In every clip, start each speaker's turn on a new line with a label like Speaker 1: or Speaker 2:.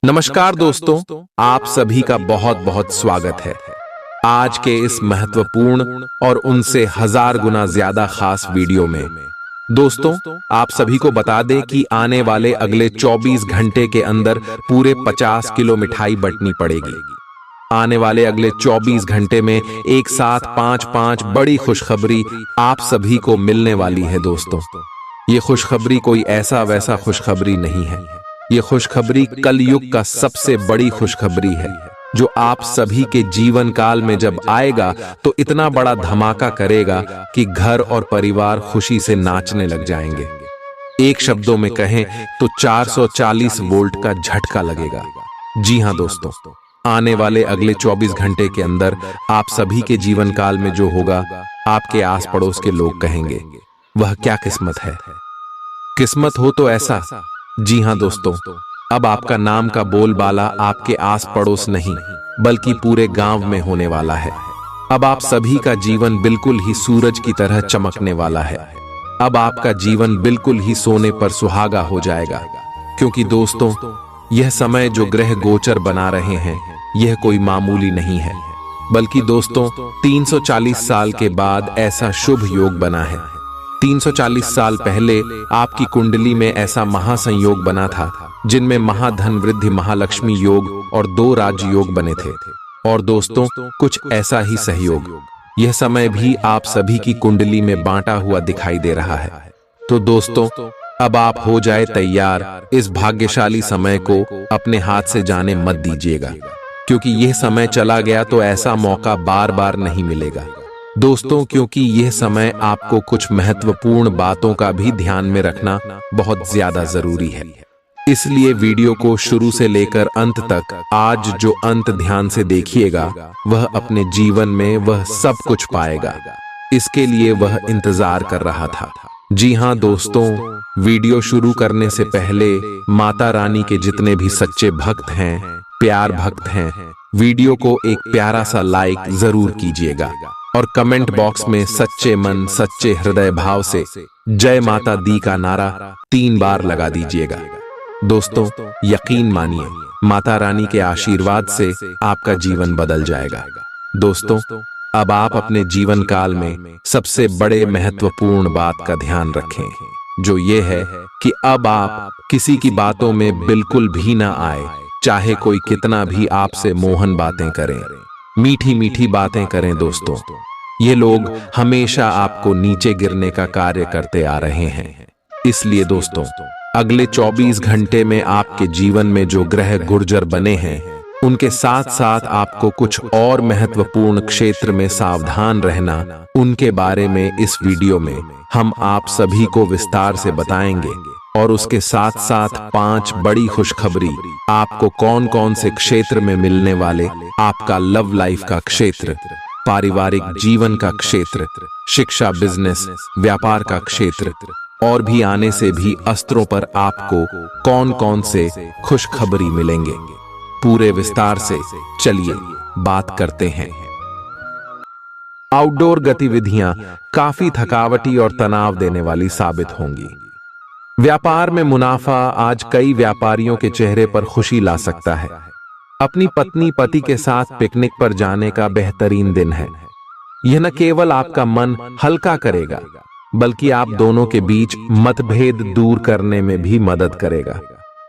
Speaker 1: नमस्कार दोस्तों, आप सभी का बहुत बहुत स्वागत है आज के इस महत्वपूर्ण और उनसे हजार गुना ज्यादा खास वीडियो में। दोस्तों, आप सभी को बता दें कि आने वाले अगले 24 घंटे के अंदर पूरे 50 किलो मिठाई बंटनी पड़ेगी। आने वाले अगले 24 घंटे में एक साथ पांच बड़ी खुशखबरी आप सभी को मिलने वाली है। दोस्तों, ये खुशखबरी कोई ऐसा वैसा खुशखबरी नहीं है। ये खुशखबरी कलयुग का सबसे बड़ी खुशखबरी है, जो आप सभी के जीवन काल में जब आएगा तो इतना बड़ा धमाका करेगा कि घर और परिवार खुशी से नाचने लग जाएंगे। एक शब्दों में कहें तो 440 वोल्ट का झटका लगेगा। जी हां दोस्तों, आने वाले अगले 24 घंटे के अंदर आप सभी के जीवन काल में जो होगा, आपके आस पड़ोस के लोग कहेंगे, वह क्या किस्मत है। किस्मत हो तो ऐसा। जी हां दोस्तों, अब आपका नाम का बोलबाला आपके आस पड़ोस नहीं बल्कि पूरे गांव में होने वाला है। अब आप सभी का जीवन बिल्कुल ही सूरज की तरह चमकने वाला है। अब आपका जीवन बिल्कुल ही सोने पर सुहागा हो जाएगा, क्योंकि दोस्तों, यह समय जो ग्रह गोचर बना रहे हैं, यह कोई मामूली नहीं है, बल्कि दोस्तों 340 साल के बाद ऐसा शुभ योग बना है। 340 साल पहले आपकी कुंडली में ऐसा महासंयोग बना था, जिनमें महाधन वृद्धि महालक्ष्मी योग और 2 राज योग बने थे। और दोस्तों, कुछ ऐसा ही सहयोग यह समय भी आप सभी की कुंडली में बांटा हुआ दिखाई दे रहा है। तो दोस्तों, अब आप हो जाए तैयार। इस भाग्यशाली समय को अपने हाथ से जाने मत दीजिएगा, क्योंकि यह समय चला गया तो ऐसा मौका बार बार नहीं मिलेगा। दोस्तों, क्योंकि यह समय आपको कुछ महत्वपूर्ण बातों का भी ध्यान में रखना बहुत ज्यादा जरूरी है। इसलिए वीडियो को शुरू से लेकर अंत तक आज जो अंत ध्यान से देखिएगा, वह अपने जीवन में वह सब कुछ पाएगा। इसके लिए वह इंतजार कर रहा था। जी हां दोस्तों, वीडियो शुरू करने से पहले माता रानी के जितने भी सच्चे भक्त हैं, प्यार भक्त हैं, वीडियो को एक प्यारा सा लाइक जरूर कीजिएगा और कमेंट बॉक्स में सच्चे मन सच्चे हृदय भाव से जय माता दी का नारा 3 बार लगा दीजिएगा। दोस्तों, यकीन मानिए, माता रानी के आशीर्वाद से आपका जीवन बदल जाएगा। दोस्तों, अब आप अपने जीवन काल में सबसे बड़े महत्वपूर्ण बात का ध्यान रखें, जो ये है कि अब आप किसी की बातों में बिल्कुल भी ना आए, चाहे कोई कितना भी आपसे मोहन बातें करें, मीठी मीठी बातें करें। दोस्तों, ये लोग हमेशा आपको नीचे गिरने का कार्य करते आ रहे हैं। इसलिए दोस्तों, अगले 24 घंटे में आपके जीवन में जो ग्रह गुर्जर बने हैं, उनके साथ साथ आपको कुछ और महत्वपूर्ण क्षेत्र में सावधान रहना, उनके बारे में इस वीडियो में हम आप सभी को विस्तार से बताएंगे। और उसके साथ साथ 5 बड़ी खुशखबरी आपको कौन कौन से क्षेत्र में मिलने वाले, आपका लव लाइफ का क्षेत्र, पारिवारिक जीवन का क्षेत्र, शिक्षा बिजनेस व्यापार का क्षेत्र, और भी आने से भी अस्त्रों पर आपको कौन कौन से खुशखबरी मिलेंगे, पूरे विस्तार से चलिए बात करते हैं। आउटडोर गतिविधियां काफी थकावटी और तनाव देने वाली साबित होंगी। व्यापार में मुनाफा आज कई व्यापारियों के चेहरे पर खुशी ला सकता है। अपनी पत्नी पति के साथ पिकनिक पर जाने का बेहतरीन दिन है। यह न केवल आपका मन हल्का करेगा, बल्कि आप दोनों के बीच मतभेद दूर करने में भी मदद करेगा।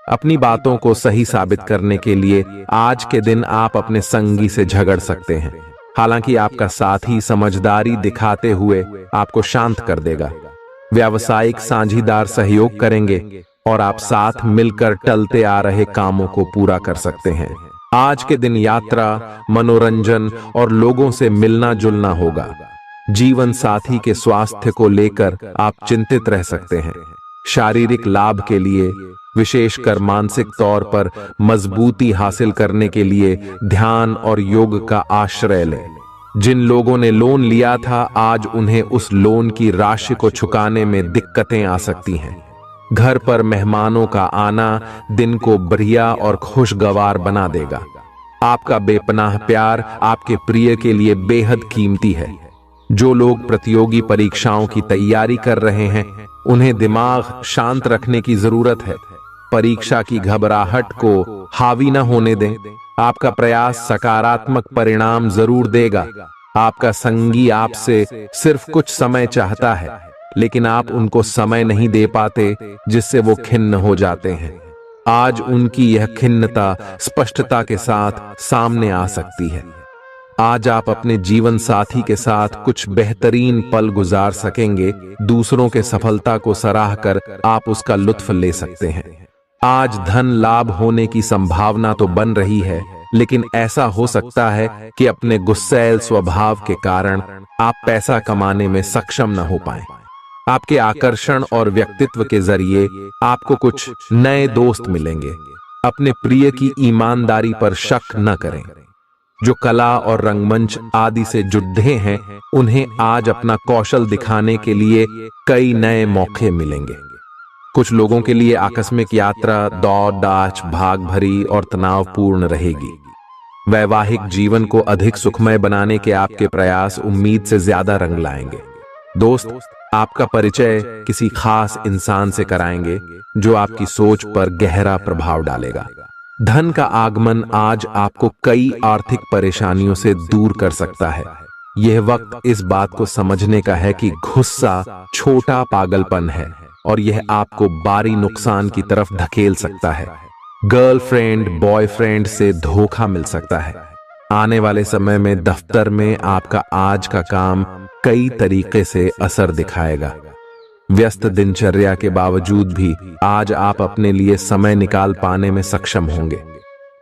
Speaker 1: अपनी बातों को सही साबित करने के लिए आज के दिन आप अपने संगी से झगड़ सकते हैं। हालांकि आपका साथी समझदारी दिखाते हुए आपको शांत कर देगा। व्यावसायिक साझीदार सहयोग करेंगे और आप साथ मिलकर टलते आ रहे कामों को पूरा कर सकते हैं। आज के दिन यात्रा, मनोरंजन और लोगों से मिलना जुलना होगा। जीवन साथी के स्वास्थ्य को लेकर आप चिंतित रह सकते हैं। शारीरिक लाभ के लिए, विशेषकर मानसिक तौर पर मजबूती हासिल करने के लिए ध्यान और योग का आश्रय लें। जिन लोगों ने लोन लिया था, आज उन्हें उस लोन की राशि को चुकाने में दिक्कतें आ सकती हैं। घर पर मेहमानों का आना दिन को बढ़िया और खुशगवार बना देगा। आपका बेपनाह प्यार आपके प्रिय के लिए बेहद कीमती है। जो लोग प्रतियोगी परीक्षाओं की तैयारी कर रहे हैं, उन्हें दिमाग शांत रखने की जरूरत है। परीक्षा की घबराहट को हावी न होने दें। आपका प्रयास सकारात्मक परिणाम जरूर देगा। आपका संगी आपसे सिर्फ कुछ समय चाहता है, लेकिन आप उनको समय नहीं दे पाते, जिससे वो खिन्न हो जाते हैं। आज उनकी यह खिन्नता स्पष्टता के साथ सामने आ सकती है। आज आप अपने जीवन साथी के साथ कुछ बेहतरीन पल गुजार सकेंगे। दूसरों के सफलता को सराह कर आप उसका लुत्फ ले सकते हैं। आज धन लाभ होने की संभावना तो बन रही है, लेकिन ऐसा हो सकता है कि अपने गुस्सैल स्वभाव के कारण आप पैसा कमाने में सक्षम न हो पाएं। आपके आकर्षण और व्यक्तित्व के जरिए आपको कुछ नए दोस्त मिलेंगे। अपने प्रिय की ईमानदारी पर शक न करें। जो कला और रंगमंच आदि से जुड़े हैं, उन्हें आज अपना कौशल दिखाने के लिए कई नए मौके मिलेंगे। कुछ लोगों के लिए आकस्मिक यात्रा दौड़ दाच भाग भरी और तनावपूर्ण रहेगी। वैवाहिक जीवन को अधिक सुखमय बनाने के आपके प्रयास उम्मीद से ज्यादा रंग लाएंगे। दोस्त आपका परिचय किसी खास इंसान से कराएंगे, जो आपकी सोच पर गहरा प्रभाव डालेगा। धन का आगमन आज आपको कई आर्थिक परेशानियों से दूर कर सकता है। यह वक्त इस बात को समझने का है कि गुस्सा छोटा पागलपन है और यह आपको भारी नुकसान की तरफ धकेल सकता है। गर्लफ्रेंड बॉयफ्रेंड से धोखा मिल सकता है। आने वाले समय में दफ्तर में आपका आज का काम कई तरीके से असर दिखाएगा। व्यस्त दिनचर्या के बावजूद भी आज आप अपने लिए समय निकाल पाने में सक्षम होंगे।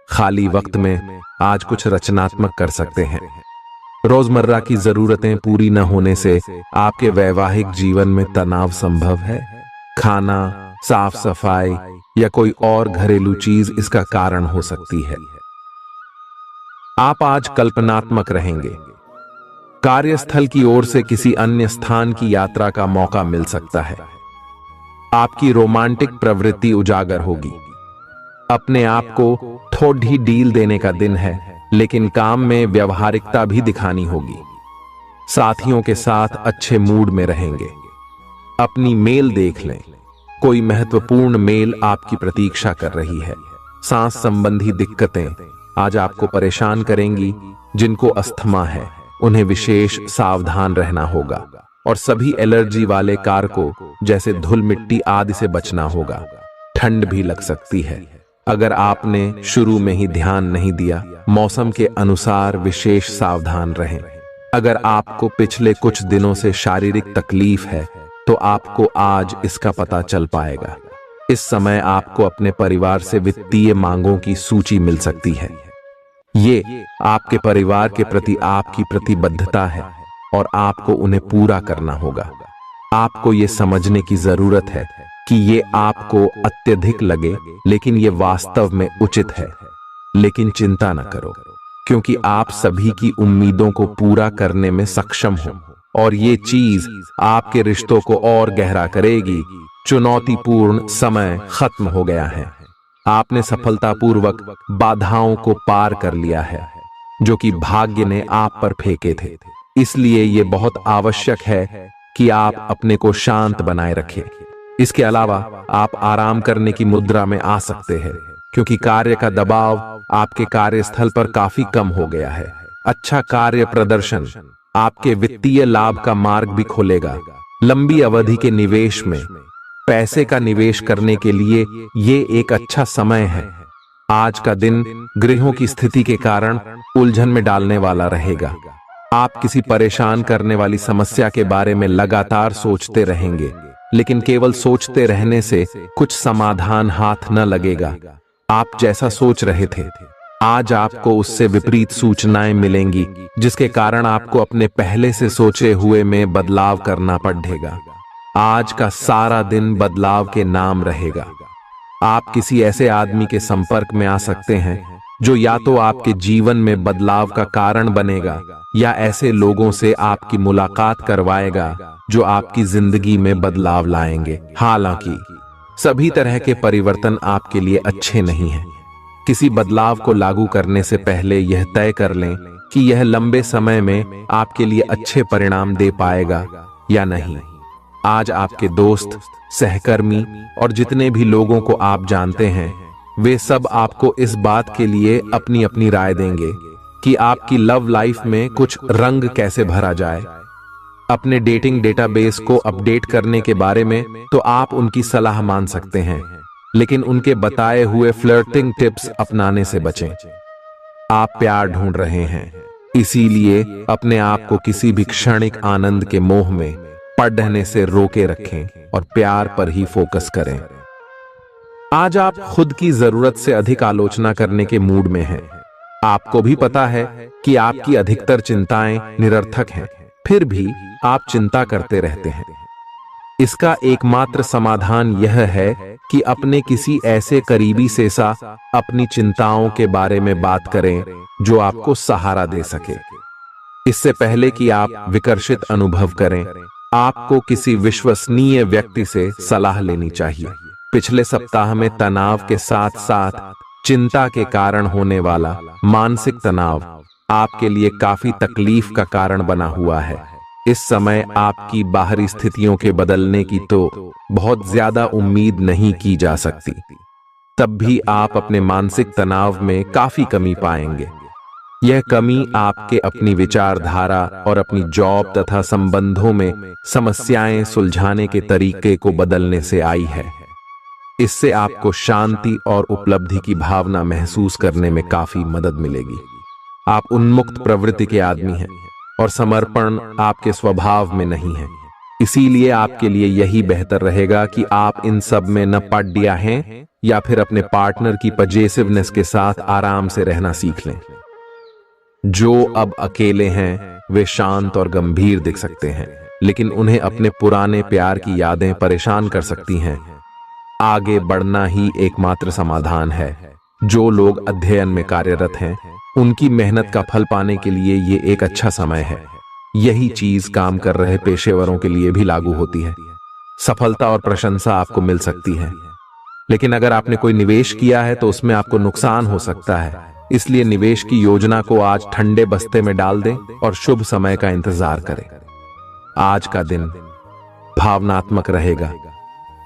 Speaker 1: खाली वक्त में आज कुछ रचनात्मक कर सकते हैं। रोजमर्रा की जरूरतें पूरी न होने से आपके वैवाहिक जीवन में तनाव संभव है। खाना, साफ सफाई या कोई और घरेलू चीज इसका कारण हो सकती है। आप आज कल्पनात्मक रहेंगे। कार्यस्थल की ओर से किसी अन्य स्थान की यात्रा का मौका मिल सकता है। आपकी रोमांटिक प्रवृत्ति उजागर होगी। अपने आप को थोड़ी डील देने का दिन है, लेकिन काम में व्यवहारिकता भी दिखानी होगी। साथियों के साथ अच्छे मूड में रहेंगे। अपनी मेल देख लें। कोई महत्वपूर्ण मेल आपकी प्रतीक्षा कर रही है। सांस संबंधी दिक्कतें आज आपको परेशान करेंगी। जिनको अस्थमा है, उन्हें विशेष सावधान रहना होगा और सभी एलर्जी वाले कारकों जैसे धूल मिट्टी आदि से बचना होगा। ठंड भी लग सकती है। अगर आपने शुरू में ही ध्यान नहीं दिया, मौसम के अनुसार विशेष सावधान रहें। अगर आपको पिछले कुछ दिनों से शारीरिक तकलीफ है, तो आपको आज इसका पता चल पाएगा। इस समय आपको अपने परिवार से वित्तीय मांगों की सूची मिल सकती है। ये आपके परिवार के प्रति आपकी प्रतिबद्धता है और आपको उन्हें पूरा करना होगा। आपको ये समझने की जरूरत है कि ये आपको अत्यधिक लगे, लेकिन ये वास्तव में उचित है। लेकिन चिंता न करो, क्योंकि आप सभी की उम्मीदों को पूरा करने में सक्षम हो और ये चीज आपके रिश्तों को और गहरा करेगी। चुनौतीपूर्ण समय खत्म हो गया है। आपने सफलतापूर्वक बाधाओं को पार कर लिया है, जो कि भाग्य ने आप पर फेंके थे। इसलिए ये बहुत आवश्यक है कि आप अपने को शांत बनाए रखें। इसके अलावा आप आराम करने की मुद्रा में आ सकते हैं, क्योंकि कार्य का दबाव आपके कार्यस्थल पर काफी कम हो गया है। अच्छा कार्य प्रदर्शन आपके वित्तीय लाभ का मार्ग भी खोलेगा। लंबी अवधि के निवेश में पैसे का निवेश करने के लिए ये एक अच्छा समय है। आज का दिन गृहों की स्थिति के कारण उलझन में डालने वाला रहेगा। आप किसी परेशान करने वाली समस्या के बारे में लगातार सोचते रहेंगे, लेकिन केवल सोचते रहने से कुछ समाधान हाथ न लगेगा। आप जैसा सोच रहे थे, आज आपको उससे विपरीत सूचनाएं मिलेंगी, जिसके कारण आपको अपने पहले से सोचे हुए में बदलाव करना पड़ेगा। आज का सारा दिन बदलाव के नाम रहेगा। आप किसी ऐसे आदमी के संपर्क में आ सकते हैं जो या तो आपके जीवन में बदलाव का कारण बनेगा, या ऐसे लोगों से आपकी मुलाकात करवाएगा जो आपकी जिंदगी में बदलाव लाएंगे। हालांकि सभी तरह के परिवर्तन आपके लिए अच्छे नहीं हैं। किसी बदलाव को लागू करने से पहले यह तय कर लें कि यह लंबे समय में आपके लिए अच्छे परिणाम दे पाएगा या नहीं। आज आपके दोस्त, सहकर्मी और जितने भी लोगों को आप जानते हैं, वे सब आपको इस बात के लिए अपनी अपनी राय देंगे कि आपकी लव लाइफ में कुछ रंग कैसे भरा जाए। अपने डेटिंग डेटाबेस को अपडेट करने के बारे में तो आप उनकी सलाह मान सकते हैं, लेकिन उनके बताए हुए फ्लर्टिंग टिप्स अपनाने से बचें। आप प्यार ढूंढ रहे हैं, इसीलिए अपने आप को किसी भी क्षणिक आनंद के मोह में पड़ने से रोके रखें और प्यार पर ही फोकस करें। आज आप खुद की जरूरत से अधिक आलोचना करने के मूड में हैं। आपको भी पता है कि आपकी अधिकतर चिंताएं निरर्थक हैं, फिर भी आप चिंता करते रहते हैं। इसका एकमात्र समाधान यह है कि अपने किसी ऐसे करीबी से अपनी चिंताओं के बारे में बात करें जो आपको सहारा दे सके। इससे पहले कि आप विकर्षित अनुभव करें, आपको किसी विश्वसनीय व्यक्ति से सलाह लेनी चाहिए। पिछले सप्ताह में तनाव के साथ साथ चिंता के कारण होने वाला मानसिक तनाव आपके लिए काफी तकलीफ का कारण बना हुआ है। इस समय आपकी बाहरी स्थितियों के बदलने की तो बहुत ज्यादा उम्मीद नहीं की जा सकती। तब भी आप अपने मानसिक तनाव में काफी कमी पाएंगे। यह कमी आपके अपनी विचारधारा और अपनी जॉब तथा संबंधों में समस्याएं सुलझाने के तरीके को बदलने से आई है। इससे आपको शांति और उपलब्धि की भावना महसूस करने में काफी मदद मिलेगी। आप उन्मुक्त प्रवृत्ति के आदमी हैं और समर्पण आपके स्वभाव में नहीं है। इसीलिए आपके लिए यही बेहतर रहेगा कि आप इन सब में न पड़ गया हैं या फिर अपने पार्टनर की पजेसिवनेस के साथ आराम से रहना सीख लें। जो अब अकेले हैं वे शांत और गंभीर दिख सकते हैं, लेकिन उन्हें अपने पुराने प्यार की यादें परेशान कर सकती हैं। आगे बढ़ना ही एकमात्र समाधान है। जो लोग अध्ययन में कार्यरत हैं, उनकी मेहनत का फल पाने के लिए ये एक अच्छा समय है। यही चीज काम कर रहे पेशेवरों के लिए भी लागू होती है। सफलता और प्रशंसा आपको मिल सकती है, लेकिन अगर आपने कोई निवेश किया है तो उसमें आपको नुकसान हो सकता है। इसलिए निवेश की योजना को आज ठंडे बस्ते में डाल दें और शुभ समय का इंतजार करें। आज का दिन भावनात्मक रहेगा।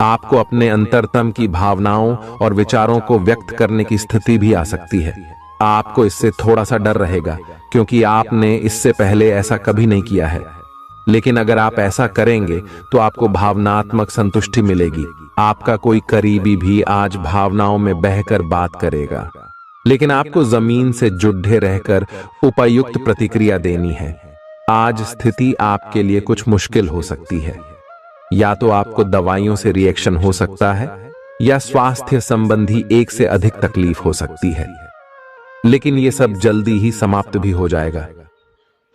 Speaker 1: आपको अपने अंतरतम की भावनाओं और विचारों को व्यक्त करने की स्थिति भी आ सकती है। आपको इससे थोड़ा सा डर रहेगा क्योंकि आपने इससे पहले ऐसा कभी नहीं किया है, लेकिन अगर आप ऐसा करेंगे तो आपको भावनात्मक संतुष्टि मिलेगी। आपका कोई करीबी भी आज भावनाओं में बहकर बात करेगा, लेकिन आपको जमीन से जुड़े रहकर उपयुक्त प्रतिक्रिया देनी है। आज स्थिति आपके लिए कुछ मुश्किल हो सकती है। या तो आपको दवाइयों से रिएक्शन हो सकता है या स्वास्थ्य संबंधी एक से अधिक तकलीफ हो सकती है, लेकिन यह सब जल्दी ही समाप्त भी हो जाएगा।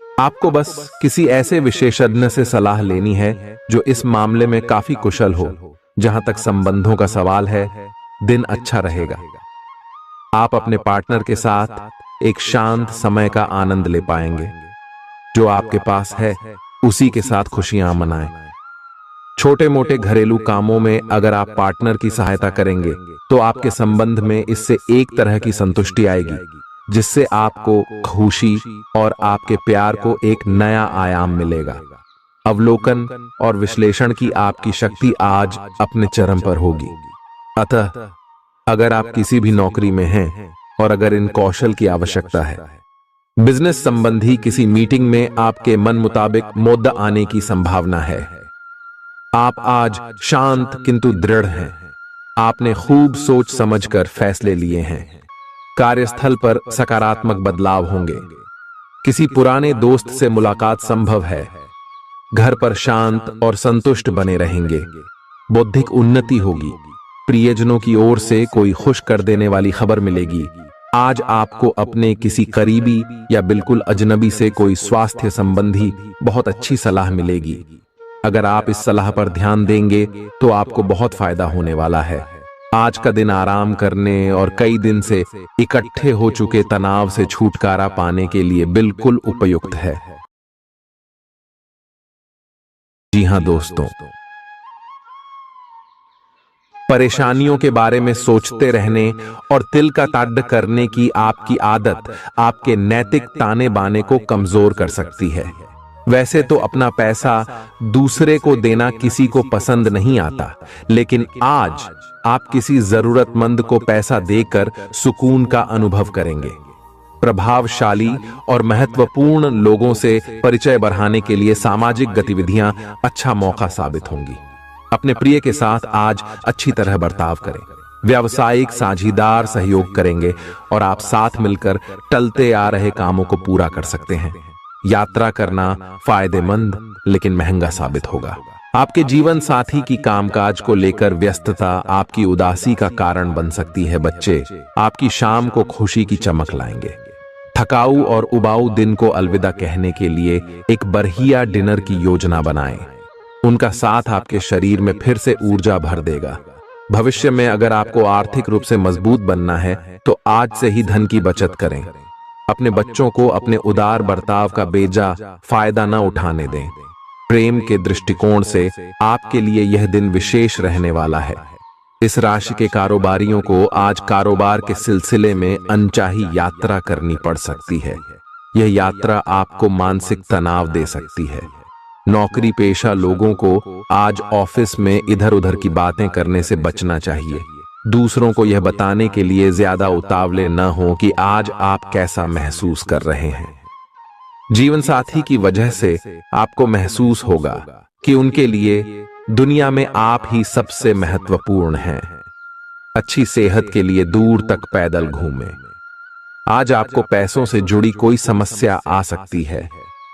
Speaker 1: आपको बस किसी ऐसे विशेषज्ञ से सलाह लेनी है जो इस मामले में काफी कुशल हो। जहां तक संबंधों का सवाल है, दिन अच्छा रहेगा। आप अपने पार्टनर के साथ एक शांत समय का आनंद ले पाएंगे। जो आपके पास है उसी के साथ खुशियां मनाएं। छोटे मोटे घरेलू कामों में अगर आप पार्टनर की सहायता करेंगे तो आपके संबंध में इससे एक तरह की संतुष्टि आएगी, जिससे आपको खुशी और आपके प्यार को एक नया आयाम मिलेगा। अवलोकन और विश्लेषण की आपकी शक्ति आज अपने चरम पर होगी। अतः अगर आप किसी भी नौकरी में हैं और अगर इन कौशल की आवश्यकता है, बिजनेस संबंधी किसी मीटिंग में आपके मन मुताबिक मुद्दा आने की संभावना है। आप आज शांत किंतु दृढ़ हैं। आपने खूब सोच समझकर फैसले लिए हैं। कार्यस्थल पर सकारात्मक बदलाव होंगे। किसी पुराने दोस्त से मुलाकात संभव है। घर पर शांत और संतुष्ट बने रहेंगे। बौद्धिक उन्नति होगी। प्रियजनों की ओर से कोई खुश कर देने वाली खबर मिलेगी। आज आपको अपने किसी करीबी या बिल्कुल अजनबी से कोई स्वास्थ्य संबंधी बहुत अच्छी सलाह मिलेगी। अगर आप इस सलाह पर ध्यान देंगे तो आपको बहुत फायदा होने वाला है। आज का दिन आराम करने और कई दिन से इकट्ठे हो चुके तनाव से छुटकारा पाने के लिए बिल्कुल उपयुक्त है। जी हां दोस्तों, परेशानियों के बारे में सोचते रहने और तिल का ताड़ करने की आपकी आदत आपके नैतिक ताने बाने को कमजोर कर सकती है। वैसे तो अपना पैसा दूसरे को देना किसी को पसंद नहीं आता, लेकिन आज आप किसी जरूरतमंद को पैसा देकर सुकून का अनुभव करेंगे। प्रभावशाली और महत्वपूर्ण लोगों से परिचय बढ़ाने के लिए सामाजिक गतिविधियां अच्छा मौका साबित होंगी। अपने प्रिय के साथ आज अच्छी तरह बर्ताव करें। व्यावसायिक साझीदार सहयोग करेंगे और आप साथ मिलकर टलते आ रहे कामों को पूरा कर सकते हैं। यात्रा करना फायदेमंद लेकिन महंगा साबित होगा। आपके जीवन साथी की कामकाज को लेकर व्यस्तता आपकी उदासी का कारण बन सकती है। बच्चे आपकी शाम को खुशी की चमक लाएंगे। थकाऊ और उबाऊ दिन को अलविदा कहने के लिए एक बढ़िया डिनर की योजना बनाएं। उनका साथ आपके शरीर में फिर से ऊर्जा भर देगा। भविष्य में अगर आपको आर्थिक रूप से मजबूत बनना है तो आज से ही धन की बचत करें। अपने बच्चों को अपने उदार बर्ताव का बेजा फायदा न उठाने दें। प्रेम के दृष्टिकोण से आपके लिए यह दिन विशेष रहने वाला है। इस राशि के कारोबारियों को आज कारोबार के सिलसिले में अनचाही यात्रा करनी पड़ सकती है। यह यात्रा आपको मानसिक तनाव दे सकती है। नौकरी पेशा लोगों को आज ऑफिस में इधर उधर की बातें करने से बचना चाहिए। दूसरों को यह बताने के लिए ज्यादा उतावले न हो कि आज आप कैसा महसूस कर रहे हैं। जीवन साथी की वजह से आपको महसूस होगा कि उनके लिए दुनिया में आप ही सबसे महत्वपूर्ण हैं। अच्छी सेहत के लिए दूर तक पैदल घूमें। आज आपको पैसों से जुड़ी कोई समस्या आ सकती है,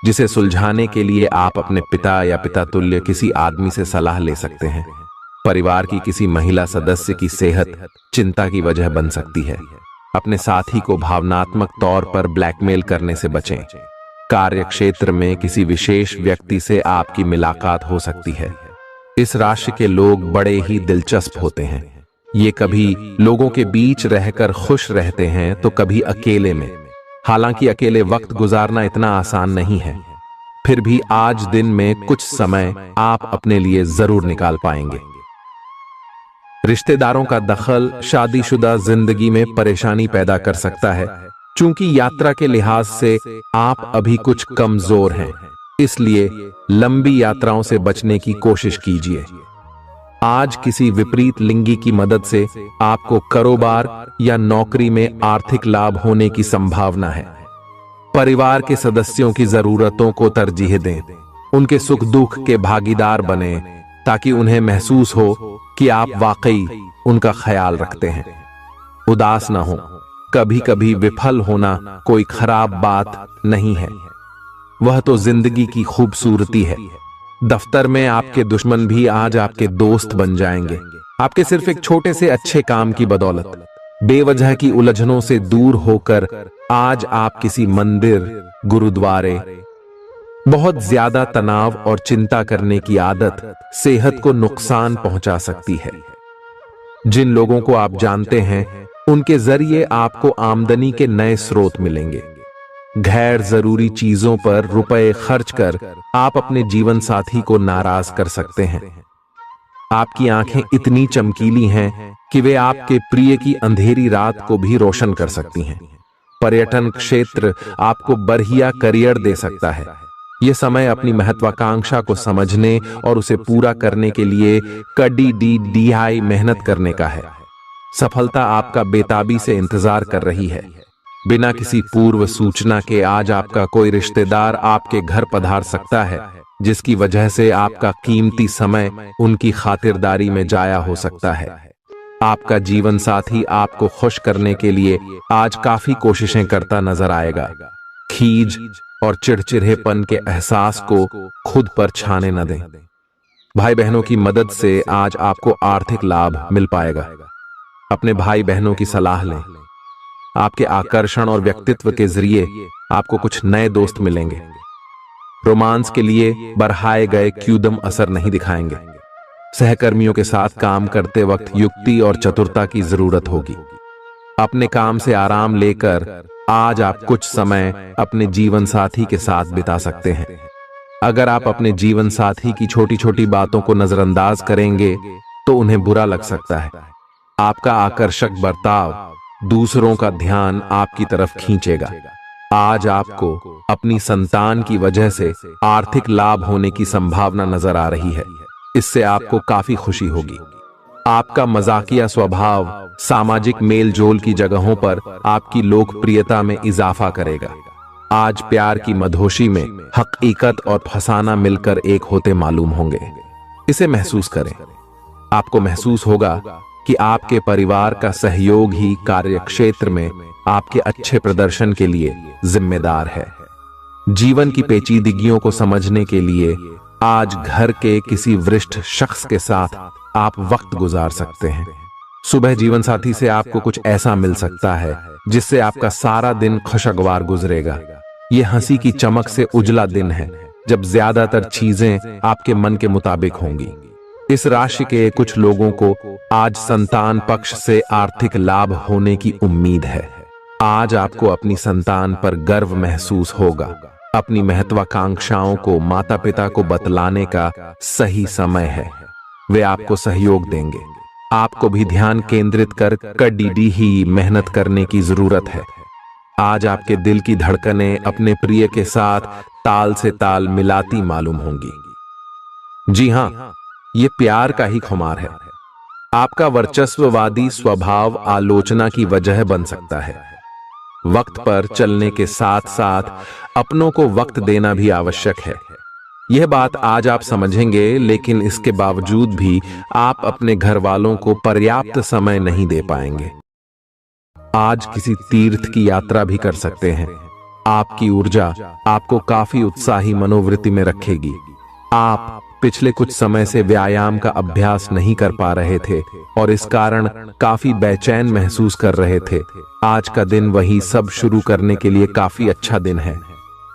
Speaker 1: जिसे सुलझाने के लिए आप अपने पिता या पिता तुल्य किसी आदमी से सलाह ले सकते हैं। परिवार की किसी महिला सदस्य की सेहत चिंता की वजह बन सकती है। अपने साथी को भावनात्मक तौर पर ब्लैकमेल करने से बचें। कार्य क्षेत्र में किसी विशेष व्यक्ति से आपकी मुलाकात हो सकती है। इस राशि के लोग बड़े ही दिलचस्प होते हैं। ये कभी लोगों के बीच रहकर खुश रहते हैं तो कभी अकेले में। हालांकि अकेले वक्त गुजारना इतना आसान नहीं है, फिर भी आज दिन में कुछ समय आप अपने लिए जरूर निकाल पाएंगे। रिश्तेदारों का दखल शादीशुदा जिंदगी में परेशानी पैदा कर सकता है। चूंकि यात्रा के लिहाज से आप अभी कुछ कमजोर हैं, इसलिए लंबी यात्राओं से बचने की कोशिश कीजिए। आज किसी विपरीत लिंगी की मदद से आपको कारोबार या नौकरी में आर्थिक लाभ होने की संभावना है। परिवार के सदस्यों की जरूरतों को तरजीह दें। उनके सुख दुख के भागीदार बने ताकि उन्हें महसूस हो कि आप वाकई उनका ख्याल रखते हैं। उदास ना हो। कभी कभी विफल होना कोई खराब बात नहीं है, वह तो जिंदगी की खूबसूरती है। दफ्तर में आपके दुश्मन भी आज आपके दोस्त बन जाएंगे, आपके सिर्फ एक छोटे से अच्छे काम की बदौलत। बेवजह की उलझनों से दूर होकर आज आप किसी मंदिर, गुरुद्वारे। बहुत ज्यादा तनाव और चिंता करने की आदत सेहत को नुकसान पहुंचा सकती है। जिन लोगों को आप जानते हैं उनके जरिए आपको आमदनी के नए स्रोत मिलेंगे। गैर जरूरी चीजों पर रुपए खर्च कर आप अपने जीवन साथी को नाराज कर सकते हैं। आपकी आंखें इतनी चमकीली हैं कि वे आपके प्रिय की अंधेरी रात को भी रोशन कर सकती हैं। पर्यटन क्षेत्र आपको बढ़िया करियर दे सकता है। यह समय अपनी महत्वाकांक्षा को समझने और उसे पूरा करने के लिए कड़ी मेहनत करने का है। सफलता आपका बेताबी से इंतजार कर रही है। बिना किसी पूर्व सूचना के आज आपका कोई रिश्तेदार आपके घर पधार सकता है, जिसकी वजह से आपका कीमती समय उनकी खातिरदारी में जाया हो सकता है। आपका जीवन साथी आपको खुश करने के लिए आज काफी कोशिशें करता नजर आएगा। खीज और चिड़चिड़ेपन के एहसास को खुद पर छाने न दें। भाई बहनों की मदद से आज आपको आर्थिक लाभ मिल पाएगा। अपने भाई बहनों की सलाह लें। आपके आकर्षण और व्यक्तित्व के जरिए आपको कुछ नए दोस्त मिलेंगे। रोमांस के लिए बढ़ाए गए क्यूदम असर नहीं दिखाएंगे। सहकर्मियों के साथ काम करते वक्त युक्ति और चतुरता की जरूरत होगी। अपने काम से आराम लेकर आज आप कुछ समय अपने जीवन साथी के साथ बिता सकते हैं। अगर आप अपने जीवन साथी की छोटी छोटी बातों को नजरअंदाज करेंगे तो उन्हें बुरा लग सकता है। आपका आकर्षक बर्ताव दूसरों का ध्यान आपकी तरफ खींचेगा। आज आपको अपनी संतान की वजह से आर्थिक लाभ होने की संभावना नजर आ रही है। इससे आपको काफी खुशी होगी। आपका मजाकिया स्वभाव सामाजिक मेल जोल की जगहों पर आपकी लोकप्रियता में इजाफा करेगा। आज प्यार की मधोशी में हकीकत और फसाना मिलकर एक होते मालूम होंगे। इसे महसूस करें। आपको महसूस होगा कि आपके परिवार का सहयोग ही कार्यक्षेत्र में आपके अच्छे प्रदर्शन के लिए जिम्मेदार है। जीवन की पेचीदगियों को समझने के लिए आज घर के किसी वरिष्ठ शख्स के साथ आप वक्त गुजार सकते हैं। सुबह जीवन साथी से आपको कुछ ऐसा मिल सकता है जिससे आपका सारा दिन खुशगवार गुजरेगा। यह हंसी की चमक से उजला दिन है जब ज्यादातर चीजें आपके मन के मुताबिक होंगी। इस राशि के कुछ लोगों को आज संतान पक्ष से आर्थिक लाभ होने की उम्मीद है। आज आपको अपनी संतान पर गर्व महसूस होगा। अपनी महत्वाकांक्षाओं को माता पिता को बतलाने का सही समय है। वे आपको सहयोग देंगे। आपको भी ध्यान केंद्रित कर कड़ी ही मेहनत करने की जरूरत है। आज आपके दिल की धड़कनें अपने प्रिय के साथ ताल से ताल मिलाती मालूम होंगी। जी हां, ये प्यार का ही खुमार है। आपका वर्चस्ववादी स्वभाव आलोचना की वजह बन सकता है। वक्त पर चलने के साथ साथ अपनों को वक्त देना भी आवश्यक है। यह बात आज आप समझेंगे, लेकिन इसके बावजूद भी आप अपने घर वालों को पर्याप्त समय नहीं दे पाएंगे। आज किसी तीर्थ की यात्रा भी कर सकते हैं। आपकी ऊर्जा आपको काफी उत्साही मनोवृत्ति में रखेगी। आप पिछले कुछ समय से व्यायाम का अभ्यास नहीं कर पा रहे थे और इस कारण काफी बेचैन महसूस कर रहे थे। आज का दिन वही सब शुरू करने के लिए काफी अच्छा दिन है।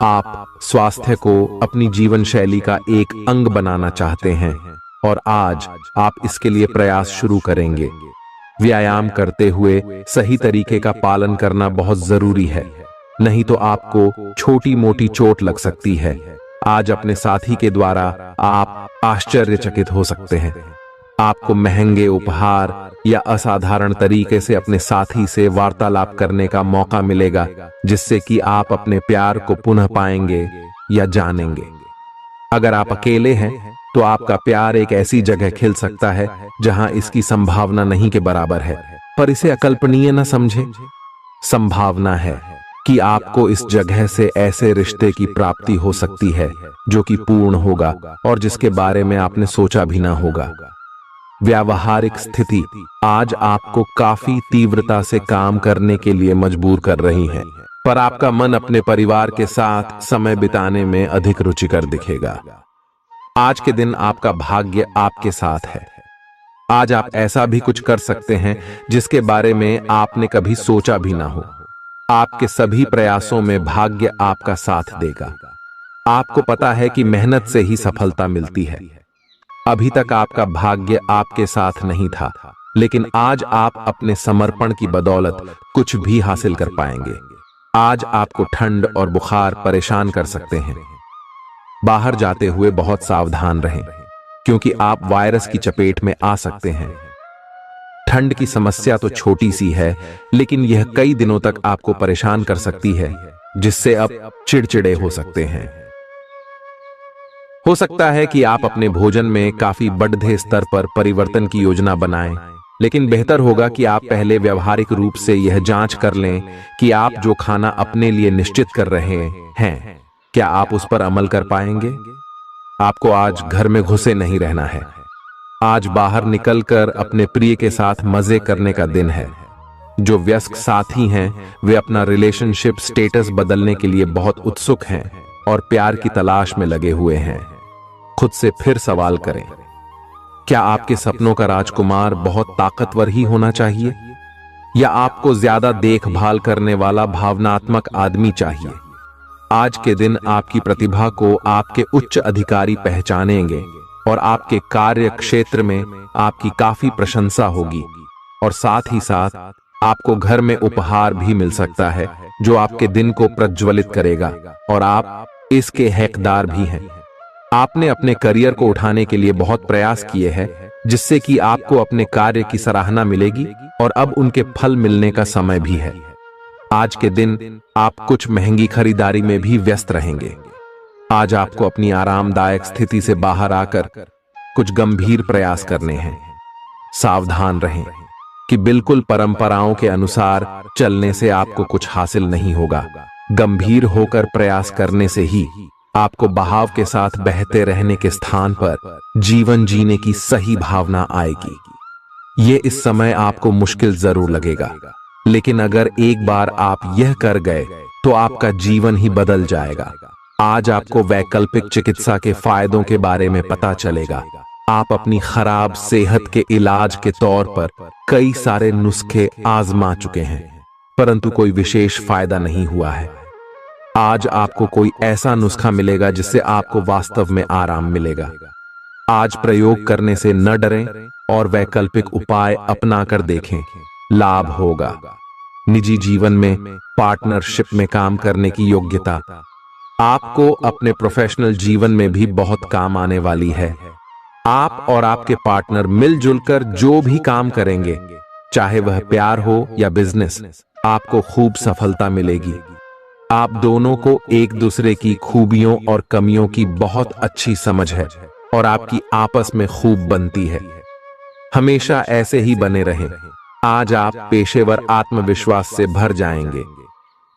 Speaker 1: आप स्वास्थ्य को अपनी जीवन शैली का एक अंग बनाना चाहते हैं और आज आप इसके लिए प्रयास शुरू करेंगे। व्यायाम करते हुए सही तरीके का पालन करना बहुत जरूरी है, नहीं तो आपको छोटी मोटी चोट लग सकती है। आज अपने साथी के द्वारा आप आश्चर्यचकित हो सकते हैं। आपको महंगे उपहार या असाधारण तरीके से अपने साथी से वार्तालाप करने का मौका मिलेगा, जिससे कि आप अपने प्यार को पुनः पाएंगे या जानेंगे। अगर आप अकेले हैं तो आपका प्यार एक ऐसी जगह खिल सकता है जहां इसकी संभावना नहीं के बराबर है, पर इसे अकल्पनीय न समझें। संभावना है कि आपको इस जगह से ऐसे रिश्ते की प्राप्ति हो सकती है जो कि पूर्ण होगा और जिसके बारे में आपने सोचा भी ना होगा। व्यावहारिक स्थिति आज आपको काफी तीव्रता से काम करने के लिए मजबूर कर रही है, पर आपका मन अपने परिवार के साथ समय बिताने में अधिक रुचिकर दिखेगा। आज के दिन आपका भाग्य आपके साथ है। आज आप ऐसा भी कुछ कर सकते हैं जिसके बारे में आपने कभी सोचा भी ना हो। आपके सभी प्रयासों में भाग्य आपका साथ देगा। आपको पता है कि मेहनत से ही सफलता मिलती है। अभी तक आपका भाग्य आपके साथ नहीं था, लेकिन आज आप अपने समर्पण की बदौलत कुछ भी हासिल कर पाएंगे। आज आपको ठंड और बुखार परेशान कर सकते हैं। बाहर जाते हुए बहुत सावधान रहें, क्योंकि आप वायरस की चपेट में आ सकते हैं। ठंड की समस्या तो छोटी सी है, लेकिन यह कई दिनों तक आपको परेशान कर सकती है, जिससे आप चिड़चिड़े हो सकते हैं। हो सकता है कि आप अपने भोजन में काफी बढ़ते स्तर पर परिवर्तन की योजना बनाएं, लेकिन बेहतर होगा कि आप पहले व्यवहारिक रूप से यह जांच कर लें कि आप जो खाना अपने लिए निश्चित कर रहे हैं, क्या आप उस पर अमल कर पाएंगे। आपको आज घर में घुसे नहीं रहना है। आज बाहर निकलकर अपने प्रिय के साथ मजे करने का दिन है। जो वयस्क साथी हैं, वे अपना रिलेशनशिप स्टेटस बदलने के लिए बहुत उत्सुक हैं और प्यार की तलाश में लगे हुए हैं। खुद से फिर सवाल करें, क्या आपके सपनों का राजकुमार बहुत ताकतवर ही होना चाहिए, या आपको ज्यादा देखभाल करने वाला भावनात्मक आदमी चाहिए। आज के दिन आपकी प्रतिभा को आपके उच्च अधिकारी पहचानेंगे और आपके कार्य क्षेत्र में आपकी काफी प्रशंसा होगी, और साथ ही साथ आपको घर में उपहार भी मिल सकता है जो आपके दिन को प्रज्वलित करेगा और आप इसके हकदार भी हैं। आपने अपने करियर को उठाने के लिए बहुत प्रयास किए हैं, जिससे कि आपको अपने कार्य की सराहना मिलेगी और अब उनके फल मिलने का समय भी है। आज के दिन आप कुछ महंगी खरीदारी में भी व्यस्त रहेंगे। आज आपको अपनी आरामदायक स्थिति से बाहर आकर कुछ गंभीर प्रयास करने हैं। सावधान रहें कि बिल्कुल परंपराओं के अनुसार चलने से आपको कुछ हासिल नहीं होगा। गंभीर होकर प्रयास करने से ही आपको बहाव के साथ बहते रहने के स्थान पर जीवन जीने की सही भावना आएगी। ये इस समय आपको मुश्किल जरूर लगेगा, लेकिन अगर एक बार आप यह कर गए तो आपका जीवन ही बदल जाएगा। आज आपको वैकल्पिक चिकित्सा के फायदों के बारे में पता चलेगा। आप अपनी खराब सेहत के इलाज के तौर पर कई सारे नुस्खे आजमा चुके हैं, परंतु कोई विशेष फायदा नहीं हुआ है। आज आपको कोई ऐसा नुस्खा मिलेगा जिससे आपको वास्तव में आराम मिलेगा। आज प्रयोग करने से न डरें और वैकल्पिक उपाय अपनाकर देखें, लाभ होगा। निजी जीवन में पार्टनरशिप में काम करने की योग्यता आपको अपने प्रोफेशनल जीवन में भी बहुत काम आने वाली है। आप और आपके पार्टनर मिलजुल कर जो भी काम करेंगे, चाहे वह प्यार हो या बिजनेस, आपको खूब सफलता मिलेगी। आप दोनों को एक दूसरे की खूबियों और कमियों की बहुत अच्छी समझ है और आपकी आपस में खूब बनती है। हमेशा ऐसे ही बने रहें। आज आप पेशेवर आत्मविश्वास से भर जाएंगे।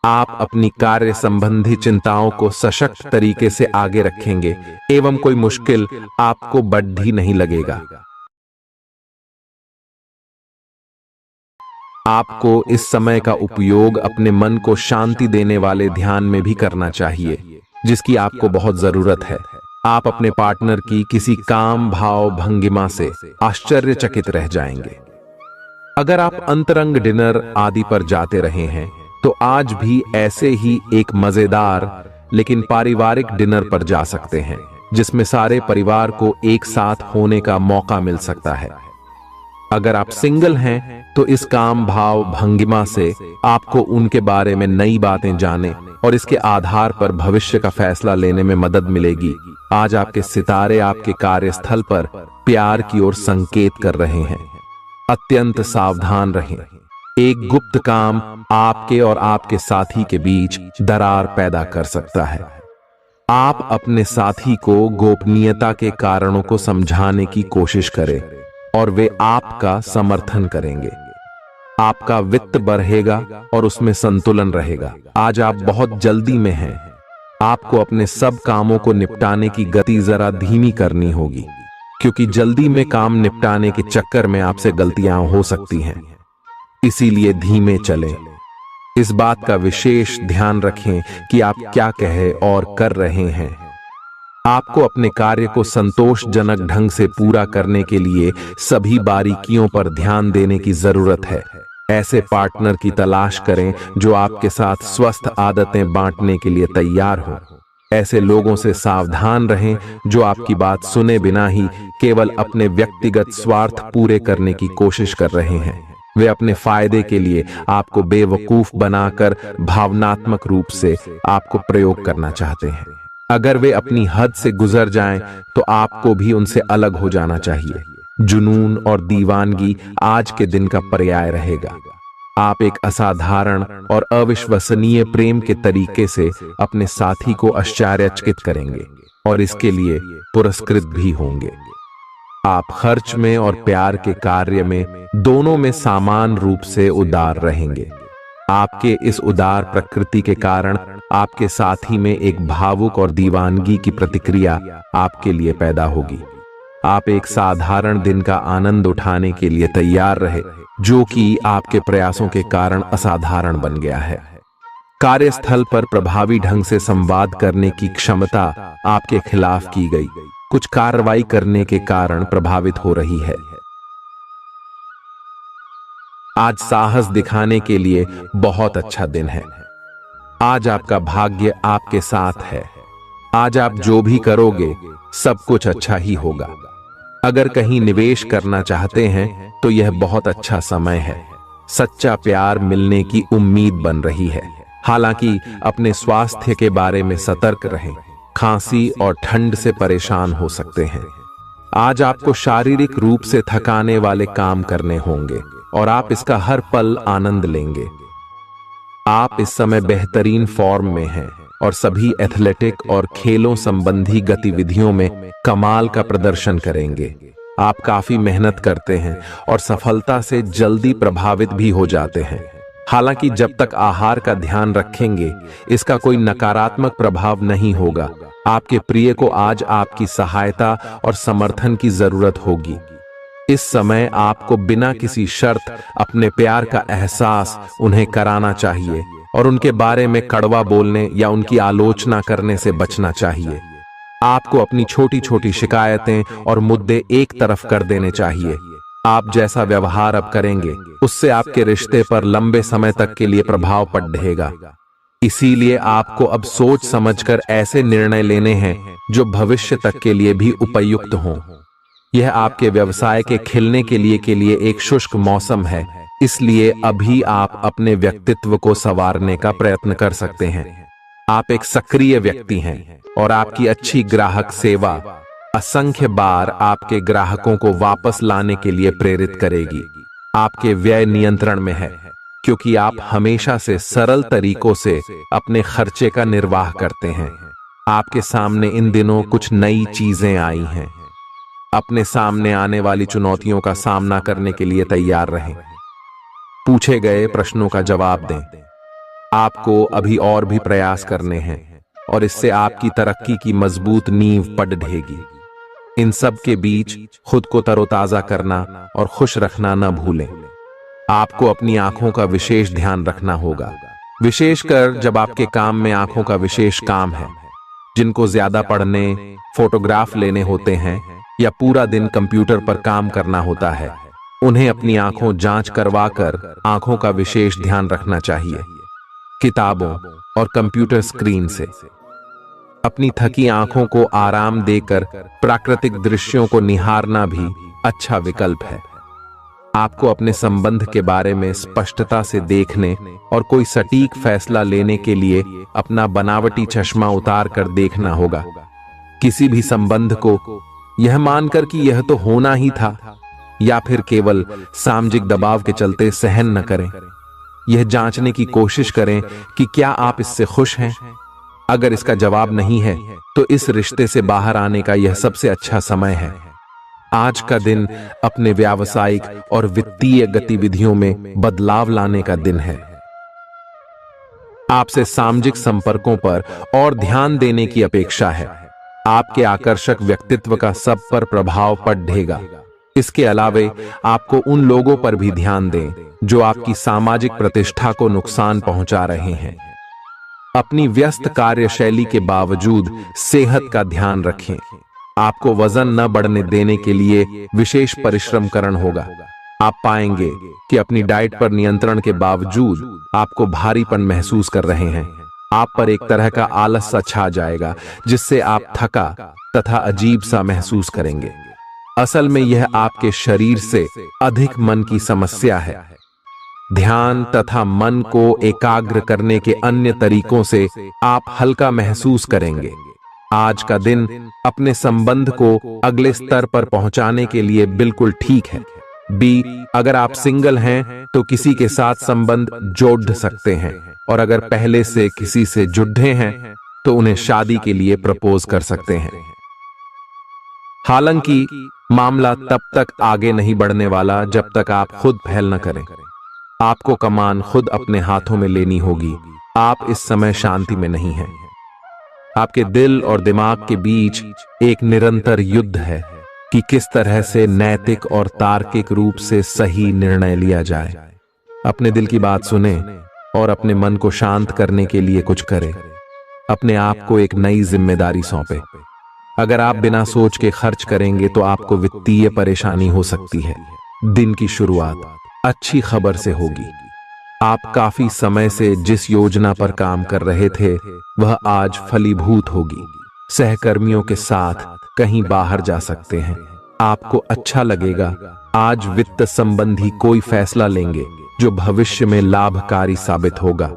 Speaker 1: आप अपनी कार्य संबंधी चिंताओं को सशक्त तरीके से आगे रखेंगे एवं कोई मुश्किल आपको बढ़ ही नहीं लगेगा। आपको इस समय का उपयोग अपने मन को शांति देने वाले ध्यान में भी करना चाहिए, जिसकी आपको बहुत जरूरत है। आप अपने पार्टनर की किसी काम भाव भंगिमा से आश्चर्यचकित रह जाएंगे। अगर आप अंतरंग डिनर आदि पर जाते रहे हैं तो आज भी ऐसे ही एक मजेदार लेकिन पारिवारिक डिनर पर जा सकते हैं, जिसमें सारे परिवार को एक साथ होने का मौका मिल सकता है। अगर आप सिंगल हैं तो इस काम भाव भंगिमा से आपको उनके बारे में नई बातें जाने और इसके आधार पर भविष्य का फैसला लेने में मदद मिलेगी। आज आपके सितारे आपके कार्यस्थल पर प्यार की ओर संकेत कर रहे हैं। अत्यंत सावधान रहें। एक गुप्त काम आपके और आपके साथी के बीच दरार पैदा कर सकता है। आप अपने साथी को गोपनीयता के कारणों को समझाने की कोशिश करें और वे आपका समर्थन करेंगे। आपका वित्त बढ़ेगा और उसमें संतुलन रहेगा। आज आप बहुत जल्दी में हैं। आपको अपने सब कामों को निपटाने की गति जरा धीमी करनी होगी, क्योंकि जल्दी में काम निपटाने के चक्कर में आपसे गलतियां हो सकती हैं। इसीलिए धीमे चलें। इस बात का विशेष ध्यान रखें कि आप क्या कहे और कर रहे हैं। आपको अपने कार्य को संतोषजनक ढंग से पूरा करने के लिए सभी बारीकियों पर ध्यान देने की जरूरत है। ऐसे पार्टनर की तलाश करें जो आपके साथ स्वस्थ आदतें बांटने के लिए तैयार हो। ऐसे लोगों से सावधान रहें जो आपकी बात सुने बिना ही केवल अपने व्यक्तिगत स्वार्थ पूरे करने की कोशिश कर रहे हैं। वे अपने फायदे के लिए आपको बेवकूफ बनाकर भावनात्मक रूप से आपको प्रयोग करना चाहते हैं। अगर वे अपनी हद से गुजर जाएं, तो आपको भी उनसे अलग हो जाना चाहिए। जुनून और दीवानगी आज के दिन का पर्याय रहेगा। आप एक असाधारण और अविश्वसनीय प्रेम के तरीके से अपने साथी को आश्चर्यचकित करेंगे और इसके लिए पुरस्कृत भी होंगे। आप खर्च में और प्यार के कार्य में दोनों में समान रूप से उदार रहेंगे। आपके इस उदार प्रकृति के कारण आपके साथी में एक भावुक और दीवानगी की प्रतिक्रिया आपके लिए पैदा होगी। आप एक साधारण दिन का आनंद उठाने के लिए तैयार रहे, जो कि आपके प्रयासों के कारण असाधारण बन गया है। कार्यस्थल पर प्रभावी ढंग से संवाद करने की क्षमता आपके खिलाफ की गई कुछ कार्रवाई करने के कारण प्रभावित हो रही है। आज साहस दिखाने के लिए बहुत अच्छा दिन है। आज आपका भाग्य आपके साथ है। आज आप जो भी करोगे सब कुछ अच्छा ही होगा। अगर कहीं निवेश करना चाहते हैं तो यह बहुत अच्छा समय है। सच्चा प्यार मिलने की उम्मीद बन रही है। हालांकि अपने स्वास्थ्य के बारे में सतर्क रहें। खांसी और ठंड से परेशान हो सकते हैं। आज आपको शारीरिक रूप से थकाने वाले काम करने होंगे और आप इसका हर पल आनंद लेंगे। आप इस समय बेहतरीन फॉर्म में हैं और सभी एथलेटिक और खेलों संबंधी गतिविधियों में कमाल का प्रदर्शन करेंगे। आप काफी मेहनत करते हैं और सफलता से जल्दी प्रभावित भी हो जाते हैं। हालांकि जब तक आहार का ध्यान रखेंगे, इसका कोई नकारात्मक प्रभाव नहीं होगा। आपके प्रिय को आज आपकी सहायता और समर्थन की जरूरत होगी। इस समय आपको बिना किसी शर्त अपने प्यार का एहसास उन्हें कराना चाहिए और उनके बारे में कड़वा बोलने या उनकी आलोचना करने से बचना चाहिए। आपको अपनी छोटी छोटी शिकायतें और मुद्दे एक तरफ कर देने चाहिए। आप जैसा व्यवहार अब करेंगे, उससे आपके रिश्ते पर लंबे समय तक के लिए प्रभाव पड़ेगा। इसीलिए आपको अब सोच समझकर ऐसे निर्णय लेने हैं जो भविष्य तक के लिए भी उपयुक्त हों। यह आपके व्यवसाय के खिलने के लिए एक शुष्क मौसम है, इसलिए अभी आप अपने व्यक्तित्व को संवारने का प्रयत्न कर सकते हैं। आप एक सक्रिय व्यक्ति हैं और आपकी अच्छी ग्राहक सेवा असंख्य बार आपके ग्राहकों को वापस लाने के लिए प्रेरित करेगी। आपके व्यय नियंत्रण में है, क्योंकि आप हमेशा से सरल तरीकों से अपने खर्चे का निर्वाह करते हैं। आपके सामने इन दिनों कुछ नई चीजें आई हैं। अपने सामने आने वाली चुनौतियों का सामना करने के लिए तैयार रहें। पूछे गए प्रश्नों का जवाब दें। आपको अभी और भी प्रयास करने हैं और इससे आपकी तरक्की की मजबूत नींव पड़ेगी। इन सब के बीच खुद को तरोताजा करना और खुश रखना न भूलें। आपको अपनी आंखों का विशेष ध्यान रखना होगा, विशेषकर जब आपके काम में आंखों का विशेष काम है। जिनको ज्यादा पढ़ने, फोटोग्राफ लेने होते हैं या पूरा दिन कंप्यूटर पर काम करना होता है, उन्हें अपनी आंखों जांच करवाकर आंखों का विशेष ध्यान रखना चाहिए। किताबों और कंप्यूटर स्क्रीन से अपनी थकी आंखों को आराम देकर प्राकृतिक दृश्यों को निहारना भी अच्छा विकल्प है। आपको अपने संबंध के बारे में स्पष्टता से देखने और कोई सटीक फैसला लेने के लिए अपना बनावटी चश्मा उतार कर देखना होगा। किसी भी संबंध को यह मानकर कि यह तो होना ही था या फिर केवल सामाजिक दबाव के चलते सहन न करें। यह जांचने की कोशिश करें कि क्या आप इससे खुश हैं। अगर इसका जवाब नहीं है, तो इस रिश्ते से बाहर आने का यह सबसे अच्छा समय है। आज का दिन अपने व्यावसायिक और वित्तीय गतिविधियों में बदलाव लाने का दिन है। आपसे सामाजिक संपर्कों पर और ध्यान देने की अपेक्षा है। आपके आकर्षक व्यक्तित्व का सब पर प्रभाव पड़ेगा। इसके अलावे आपको उन लोगों पर भी ध्यान दें जो आपकी सामाजिक प्रतिष्ठा को नुकसान पहुंचा रहे हैं। अपनी व्यस्त कार्यशैली के बावजूद सेहत का ध्यान रखें। आपको वजन न बढ़ने देने के लिए विशेष परिश्रम करना होगा। आप पाएंगे कि अपनी डाइट पर नियंत्रण के बावजूद आपको भारीपन महसूस कर रहे हैं। आप पर एक तरह का आलस सा छा जाएगा, जिससे आप थका तथा अजीब सा महसूस करेंगे। असल में यह आपके शरीर से अधिक मन की समस्या है। ध्यान तथा मन को एकाग्र करने के अन्य तरीकों से आप हल्का महसूस करेंगे। आज का दिन अपने संबंध को अगले स्तर पर पहुंचाने के लिए बिल्कुल ठीक है। अगर आप सिंगल हैं तो किसी के साथ संबंध जोड़ सकते हैं, और अगर पहले से किसी से जुड़े हैं तो उन्हें शादी के लिए प्रपोज कर सकते हैं। हालांकि मामला तब तक आगे नहीं बढ़ने वाला जब तक आप खुद पहल न करें। आपको कमान खुद अपने हाथों में लेनी होगी। आप इस समय शांति में नहीं हैं। आपके दिल और दिमाग के बीच एक निरंतर युद्ध है कि किस तरह से नैतिक और तार्किक रूप से सही निर्णय लिया जाए। अपने दिल की बात सुने और अपने मन को शांत करने के लिए कुछ करें। अपने आप को एक नई जिम्मेदारी सौंपे। अगर आप बिना सोच के खर्च करेंगे तो आपको वित्तीय परेशानी हो सकती है। दिन की शुरुआत अच्छी खबर से होगी। आप काफी समय से जिस योजना पर काम कर रहे थे वह आज फलीभूत होगी। सहकर्मियों के साथ कहीं बाहर जा सकते हैं। आपको अच्छा लगेगा। आज वित्त संबंधी कोई फैसला लेंगे जो भविष्य में लाभकारी साबित होगा।